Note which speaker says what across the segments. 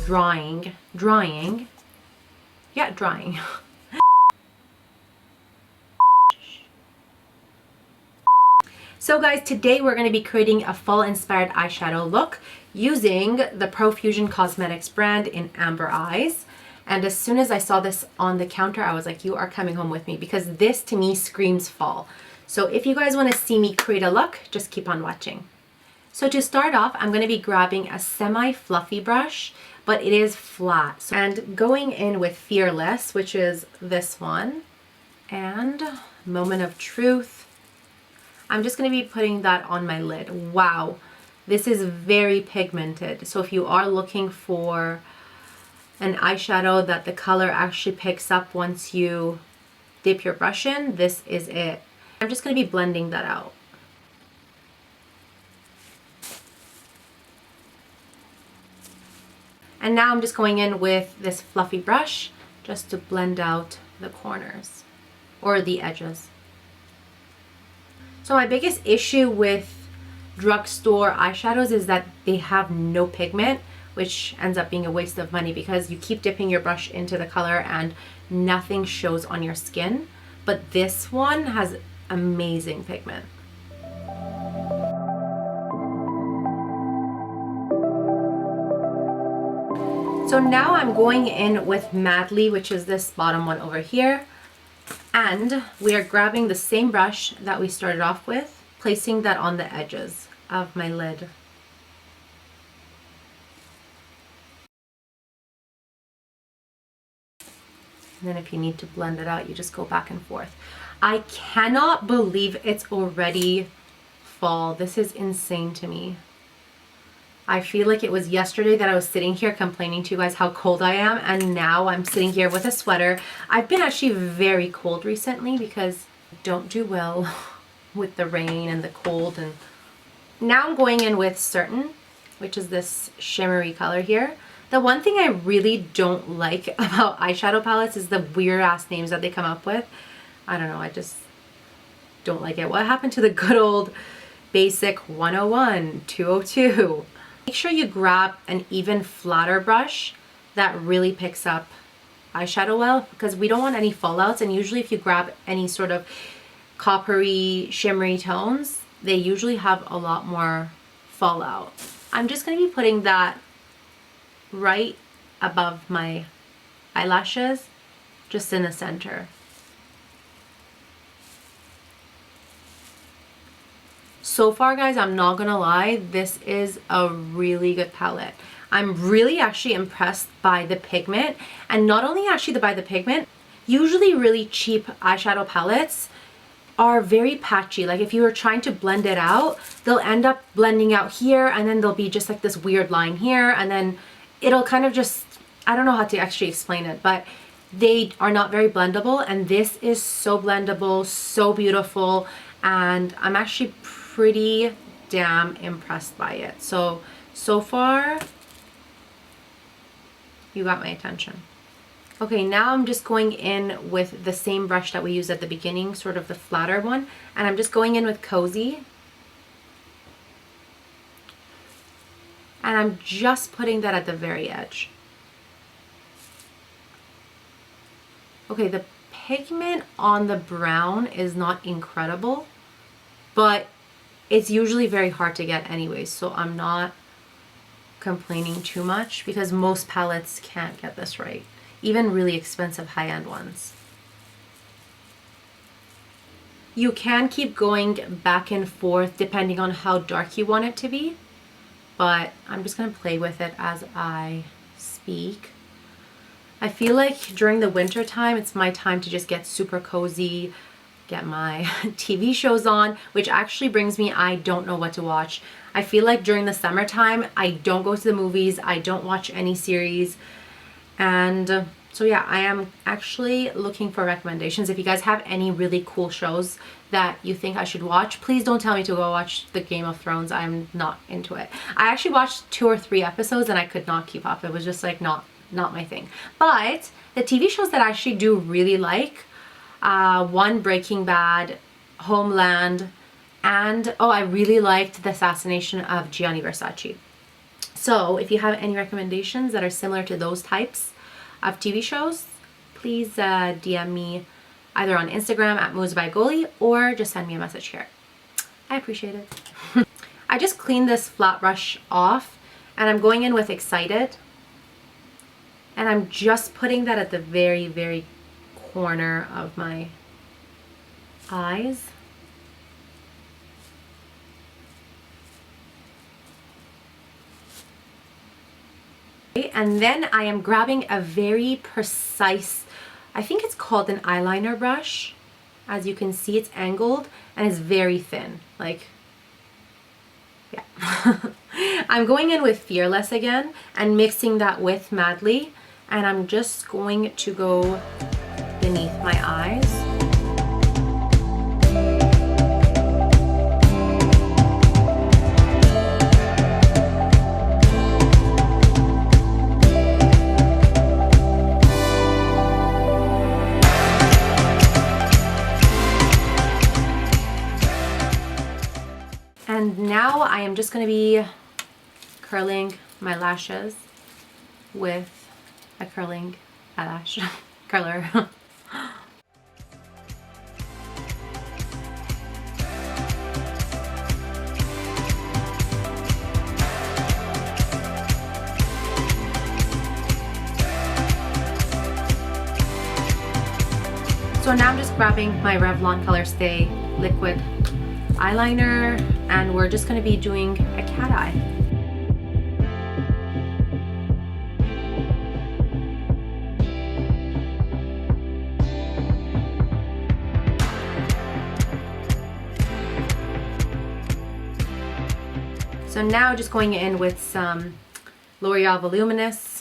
Speaker 1: drying. Yeah, drying. So guys, today we're going to be creating a fall inspired eyeshadow look using the Profusion Cosmetics brand in Amber Eyes. And as soon as I saw this on the counter, I was like, you are coming home with me, because this to me screams fall. So if you guys want to see me create a look, just keep on watching. So to start off, I'm going to be grabbing a semi-fluffy brush, but it is flat. And going in with Fearless, which is this one, and Moment of Truth. I'm just going to be putting that on my lid. Wow, this is very pigmented. So if you are looking for an eyeshadow that the color actually picks up once you dip your brush in, this is it. I'm just going to be blending that out. And now I'm just going in with this fluffy brush just to blend out the corners or the edges. So my biggest issue with drugstore eyeshadows is that they have no pigment, which ends up being a waste of money because you keep dipping your brush into the color and nothing shows on your skin. But this one has amazing pigment. So now I'm going in with Madly, which is this bottom one over here. And we are grabbing the same brush that we started off with, placing that on the edges of my lid. And then if you need to blend it out, you just go back and forth. I cannot believe it's already fall. This is insane to me. I feel like it was yesterday that I was sitting here complaining to you guys how cold I am, and now I'm sitting here with a sweater. I've been actually very cold recently because I don't do well with the rain and the cold. And now I'm going in with Certain, which is this shimmery color here. The one thing I really don't like about eyeshadow palettes is the weird ass names that they come up with. I don't know, I just don't like it. What happened to the good old basic 101, 202? Make sure you grab an even flatter brush that really picks up eyeshadow well, because we don't want any fallouts. And usually if you grab any sort of coppery, shimmery tones, they usually have a lot more fallout. I'm just going to be putting that right above my eyelashes, just in the center. So far, guys, I'm not gonna lie, this is a really good palette. I'm really actually impressed by the pigment, and not only actually by the pigment, usually really cheap eyeshadow palettes are very patchy. Like if you were trying to blend it out, they'll end up blending out here, and then there'll be just like this weird line here, and then it'll kind of just, I don't know how to actually explain it, but they are not very blendable. And this is so blendable, so beautiful, and I'm actually pretty damn impressed by it. So far, you got my attention. Okay, now I'm just going in with the same brush that we used at the beginning, sort of the flatter one, and I'm just going in with Cozy. And I'm just putting that at the very edge. Okay, the pigment on the brown is not incredible, but it's usually very hard to get anyways, so I'm not complaining too much because most palettes can't get this right, even really expensive high-end ones. You can keep going back and forth depending on how dark you want it to be, but I'm just going to play with it as I speak. I feel like during the winter time, it's my time to just get super cozy, get my TV shows on, which actually brings me, I don't know what to watch. I feel like during the summertime, I don't go to the movies, I don't watch any series. And so yeah, I am actually looking for recommendations. If you guys have any really cool shows that you think I should watch, please don't tell me to go watch the Game of Thrones. I'm not into it. I actually watched 2 or 3 episodes and I could not keep up. It was just like not my thing. But the TV shows that I actually do really like, one, Breaking Bad, Homeland, and oh, I really liked the assassination of Gianni Versace. So if you have any recommendations that are similar to those types of TV shows, please DM me either on Instagram at moosbygoli or just send me a message here. I appreciate it. I just cleaned this flat brush off and I'm going in with Excited. And I'm just putting that at the very, very corner of my eyes. And then I am grabbing a very precise, I think it's called an eyeliner brush. As you can see, it's angled and it's very thin. Like, yeah. I'm going in with Fearless again and mixing that with Madly. And I'm just going to go beneath my eyes. And now I am just going to be curling my lashes with a curling eyelash curler. So now I'm just grabbing my Revlon Colorstay liquid eyeliner and we're just going to be doing a cat eye. So now just going in with some Loreal Voluminous.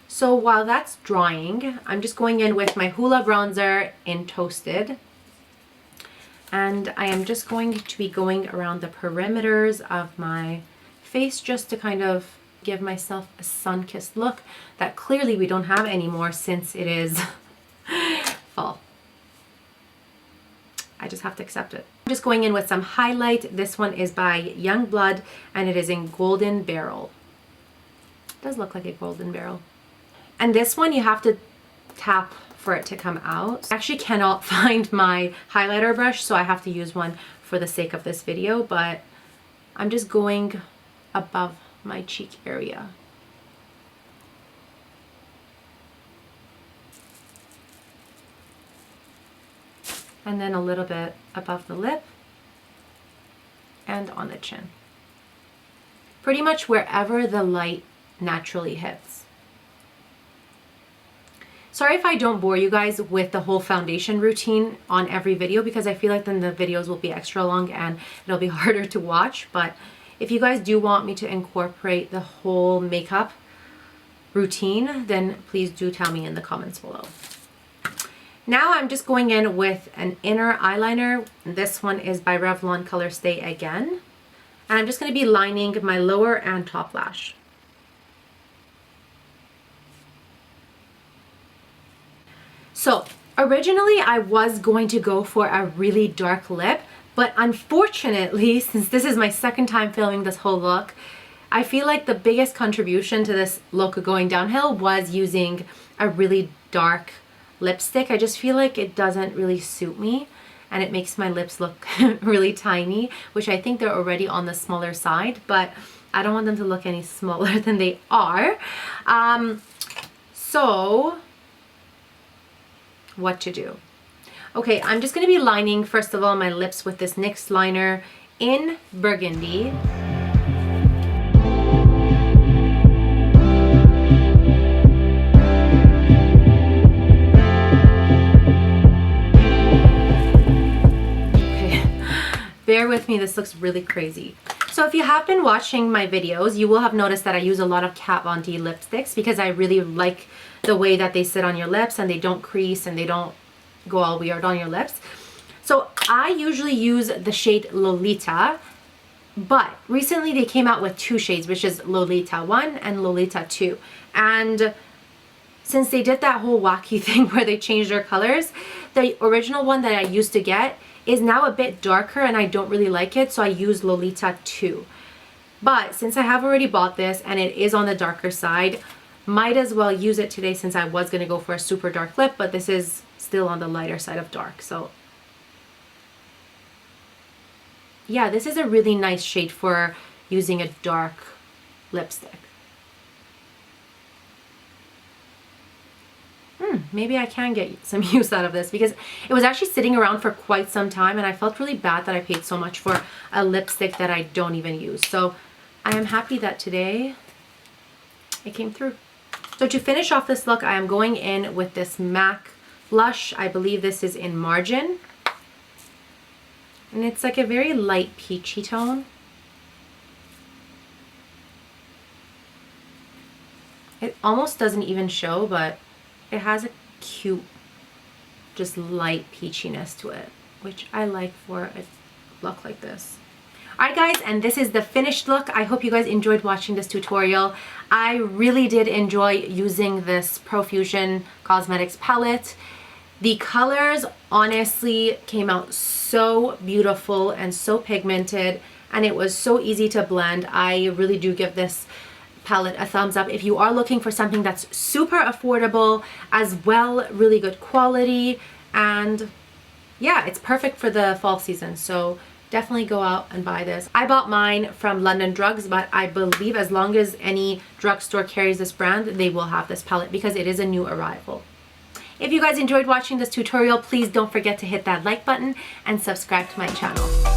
Speaker 1: So while that's drying, I'm just going in with my Hoola bronzer in Toasted. And I am just going to be going around the perimeters of my face just to kind of give myself a sun-kissed look that clearly we don't have anymore since it is fall. I just have to accept it. I'm just going in with some highlight. This one is by Youngblood and it is in Golden Barrel. It does look like a golden barrel. And this one you have to tap for it to come out. I actually cannot find my highlighter brush, so I have to use one for the sake of this video, but I'm just going above my cheek area. And then a little bit above the lip and on the chin. Pretty much wherever the light naturally hits. Sorry if I don't bore you guys with the whole foundation routine on every video because I feel like then the videos will be extra long and it'll be harder to watch. But if you guys do want me to incorporate the whole makeup routine, then please do tell me in the comments below. Now I'm just going in with an inner eyeliner. This one is by Revlon Colorstay again. And I'm just going to be lining my lower and top lash. So originally I was going to go for a really dark lip, but unfortunately, since this is my second time filming this whole look, I feel like the biggest contribution to this look going downhill was using a really dark lipstick. I just feel like it doesn't really suit me and it makes my lips look really tiny, which I think they're already on the smaller side, but I don't want them to look any smaller than they are. So what to do? Okay, I'm just going to be lining first of all my lips with this NYX liner in Burgundy. Bear with me, this looks really crazy. So if you have been watching my videos, you will have noticed that I use a lot of Kat Von D lipsticks because I really like the way that they sit on your lips and they don't crease and they don't go all weird on your lips. So I usually use the shade Lolita, but recently they came out with two shades, which is Lolita 1 and Lolita 2. And since they did that whole wacky thing where they changed their colors, the original one that I used to get is now a bit darker and I don't really like it, so I use Lolita 2. But since I have already bought this and it is on the darker side, might as well use it today since I was going to go for a super dark lip, but this is still on the lighter side of dark. So yeah, this is a really nice shade for using a dark lipstick. Maybe I can get some use out of this because it was actually sitting around for quite some time and I felt really bad that I paid so much for a lipstick that I don't even use. So I am happy that today it came through. So to finish off this look, I am going in with this MAC blush. I believe this is in Margin. And it's like a very light peachy tone. It almost doesn't even show, but it has a cute, just light peachiness to it, which I like for a look like this. Alright guys, and this is the finished look. I hope you guys enjoyed watching this tutorial. I really did enjoy using this Profusion Cosmetics palette. The colors honestly came out so beautiful and so pigmented, and it was so easy to blend. I really do give this palette a thumbs up. If you are looking for something that's super affordable as well, really good quality, and yeah, it's perfect for the fall season. So definitely go out and buy this. I bought mine from London Drugs, but I believe as long as any drugstore carries this brand, they will have this palette because it is a new arrival. If you guys enjoyed watching this tutorial, please don't forget to hit that like button and subscribe to my channel.